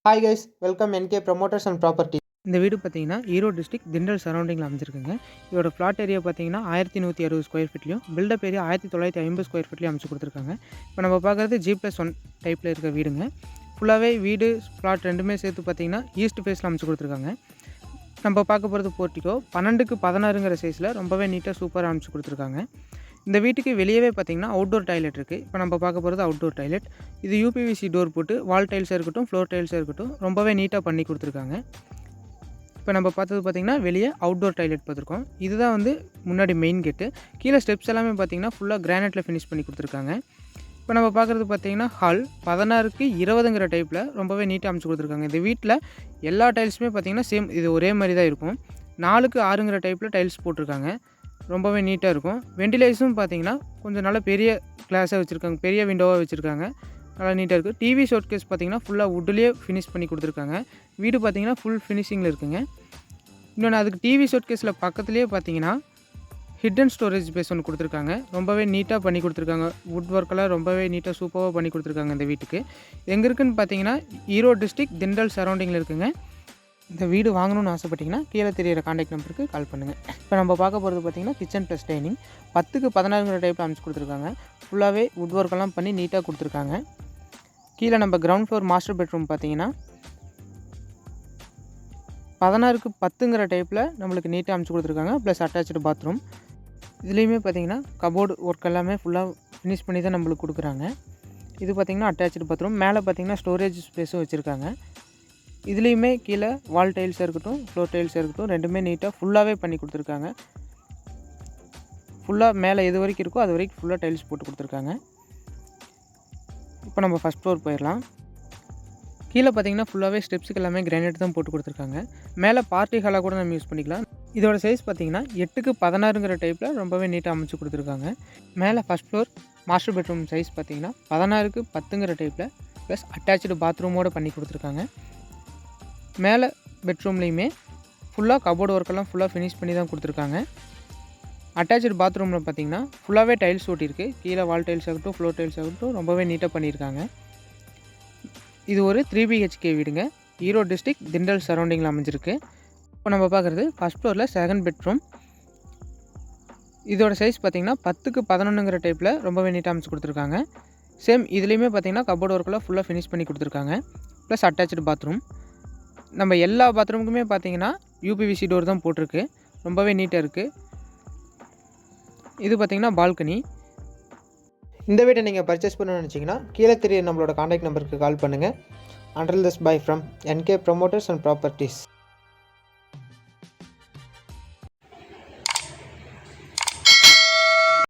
Hi guys, welcome N K promoters and property. இந்த வீடு பார்த்தீங்கன்னா ஈரோடு டிஸ்ட்ரிக்ட் திண்டல் சரௌண்டிங்கில் அமைச்சிருக்குங்க. இதோட ஃப்ளாட் ஏரியா பார்த்தீங்கன்னா 1160 ஸ்கொயர் ஃபீட்லையும், பில்டப் ஏரியா 1950 ஸ்கொயர் ஃபீட்லையும் அமைச்சு கொடுத்துருக்காங்க. இப்போ நம்ம பார்க்குறது G+1 டைப்பில் இருக்க வீடுங்க. ஃபுல்லாகவே வீடு ஃப்ளாட் ரெண்டுமே சேர்த்து பார்த்தீங்கன்னா ஈஸ்ட் ஃபேஸில் அமைச்சு கொடுத்துருக்காங்க. நம்ம பார்க்க போகிறது போர்ட்டிகோ 12க்கு 16ங்கிற சைஸில் ரொம்பவே நீட்டாக சூப்பராக அமைச்சு கொடுத்துருக்காங்க. இந்த வீட்டுக்கு வெளியவே பார்த்தீங்கன்னா அவுட்டோர் டாய்லெட் இருக்குது. இப்போ நம்ம பார்க்க போகிறது அவுட்டோர் டாய்லெட். இது UPVC டோர் போட்டு வால் டைல்ஸாக இருக்கட்டும், ஃப்ளோர் டைல்ஸாக இருக்கட்டும் ரொம்பவே நீட்டாக பண்ணி கொடுத்துருக்காங்க. இப்போ நம்ம பார்த்தது பார்த்திங்கன்னா வெளியே அவுட்டோர் டாய்லெட் பார்த்துருக்கோம். இதுதான் வந்து முன்னாடி மெயின் கேட்டு. கீழே ஸ்டெப்ஸ் எல்லாமே பார்த்திங்கன்னா ஃபுல்லாக கிரானைட்டில் ஃபினிஷ் பண்ணி கொடுத்துருக்காங்க. இப்போ நம்ம பார்க்குறது பார்த்திங்கன்னா ஹால் 16க்கு 20ங்கிற டைப்பில் ரொம்பவே நீட்டாக அமைச்சு கொடுத்துருக்காங்க. இந்த வீட்டில் எல்லா டைல்ஸுமே பார்த்திங்கன்னா சேம் இது ஒரே மாதிரி தான் இருக்கும். 4க்கு 6ங்கிற டைப்பில் டைல்ஸ் போட்டிருக்காங்க. ரொம்பவே நீட்டாக இருக்கும். வெண்டிலேஷனும் பார்த்திங்கன்னா கொஞ்சம் நல்லா பெரிய கிளாஸாக வச்சுருக்காங்க, பெரிய விண்டோவாக வச்சுருக்காங்க. நல்லா நீட்டாக இருக்குது. டிவி ஷோகேஸ் பார்த்திங்கன்னா ஃபுல்லாக வுட்லேயே ஃபினிஷ் பண்ணி கொடுத்துருக்காங்க. வீடு பார்த்திங்கன்னா ஃபுல் ஃபினிஷிங்கில் இருக்குங்க. இன்னொன்று அதுக்கு டிவி ஷோகேஸில் பக்கத்துலேயே பார்த்திங்கன்னா ஹிட்டன் ஸ்டோரேஜ் ஸ்பேஸ் ஒன்று கொடுத்துருக்காங்க. ரொம்பவே நீட்டாக பண்ணி கொடுத்துருக்காங்க. வுட் ஒர்க்கெல்லாம் ரொம்பவே நீட்டாக சூப்பராக பண்ணி கொடுத்துருக்காங்க இந்த வீட்டுக்கு. எங்கே இருக்குதுன்னு பார்த்தீங்கன்னா ஈரோடு டிஸ்ட்ரிக்ட் திண்டல் சரௌண்டிங்கில் இருக்குங்க. இந்த வீடு வாங்கணும்னு ஆசைப்பட்டிங்கன்னா கீழே தெரியிற காண்டாக்ட் நம்பருக்கு கால் பண்ணுங்கள். இப்போ நம்ம பார்க்க போகிறது பார்த்திங்கன்னா கிச்சன் ப்ளஸ் டைனிங் 10க்கு 16ங்கிற டைப்பில் அமைச்சு கொடுத்துருக்காங்க. ஃபுல்லாகவே வுட் ஒர்க்கெல்லாம் பண்ணி நீட்டாக கொடுத்துருக்காங்க. கீழே நம்ம கிரவுண்ட் ஃப்ளோர் மாஸ்டர் பெட்ரூம் பார்த்திங்கன்னா 16க்கு 10ங்கிற டைப்பில் நம்மளுக்கு நீட்டாக அமைச்சு கொடுத்துருக்காங்க. Plus attach bathroom. இதுலேயுமே பார்த்திங்கன்னா கபோர்டு ஒர்க் எல்லாமே ஃபுல்லாக ஃபினிஷ் பண்ணி தான் நம்மளுக்கு கொடுக்குறாங்க. இது பார்த்திங்கன்னா அட்டாச்சு பாத்ரூம். மேலே பார்த்திங்கன்னா ஸ்டோரேஜ் ஸ்பேஸும் வச்சுருக்காங்க. இதுலேயுமே கீழே வால் டைல்ஸாக இருக்கட்டும், ஃப்ளோர் டைல்ஸாக இருக்கட்டும் ரெண்டுமே நீட்டாக ஃபுல்லாகவே பண்ணி கொடுத்துருக்காங்க. ஃபுல்லாக மேலே எது வரைக்கும் இருக்கோ அது வரைக்கும் ஃபுல்லாக டைல்ஸ் போட்டு கொடுத்துருக்காங்க. இப்போ நம்ம ஃபஸ்ட் ஃப்ளோர் போயிடலாம். கீழே பார்த்திங்கன்னா ஃபுல்லாகவே ஸ்டெப்ஸுக்கு எல்லாமே கிரானைட் தான் போட்டு கொடுத்துருக்காங்க. மேலே பார்ட்டி ஹாலாக கூட நம்ம யூஸ் பண்ணிக்கலாம். இதோட சைஸ் பார்த்திங்கன்னா 8க்கு 16ங்கிற டைப்பில் ரொம்பவே நீட்டாக அமைச்சு கொடுத்துருக்காங்க. மேலே first floor master bedroom size பார்த்திங்கன்னா 16க்கு 10ங்கிற டைப்பில் ப்ளஸ் அட்டாச்சு பாத்ரூமோடு பண்ணி கொடுத்துருக்காங்க. மேலே பெட்ரூம்லேயுமே ஃபுல்லாக கபோர்டு ஒர்க்கெல்லாம் ஃபுல்லாக ஃபினிஷ் பண்ணி தான் கொடுத்துருக்காங்க. அட்டாச்சு பாத்ரூமில் பார்த்திங்கன்னா ஃபுல்லாகவே டைல்ஸ் ஓட்டியிருக்கு. கீழே வால் டைல்ஸ் ஆகட்டும், ஃப்ளோர் டைல்ஸ் ஆகட்டும் ரொம்பவே நீட்டாக பண்ணியிருக்காங்க. இது ஒரு 3 BHK வீடுங்க. ஈரோடு டிஸ்ட்ரிக்ட் திண்டல் சரௌண்டிங்கில் அமைஞ்சிருக்கு. இப்போ நம்ம பார்க்குறது ஃபஸ்ட் ஃப்ளோரில் செகண்ட் பெட்ரூம். இதோட சைஸ் பார்த்திங்கன்னா 10க்கு 11ங்கிற டைப்பில் ரொம்பவே நீட்டாக அமைச்சு கொடுத்துருக்காங்க. சேம் இதுலேயுமே பார்த்திங்கன்னா கபோர்டு ஒர்க்கெல்லாம் ஃபுல்லாக ஃபினிஷ் பண்ணி கொடுத்துருக்காங்க. Plus attach bathroom. நம்ம எல்லா பாத்ரூமுக்குமே பார்த்திங்கன்னா UPVC டோர் தான் போட்டிருக்கு. ரொம்பவே நீட்டாக இருக்குது. இது பார்த்திங்கன்னா பால்கனி. இந்த வீட்டை நீங்கள் பர்ச்சேஸ் பண்ணணும்னு நினச்சிங்கன்னா கீழே தெரிய நம்மளோட காண்டாக்ட் நம்பருக்கு கால் பண்ணுங்கள். Until this bye from N K promoters and properties.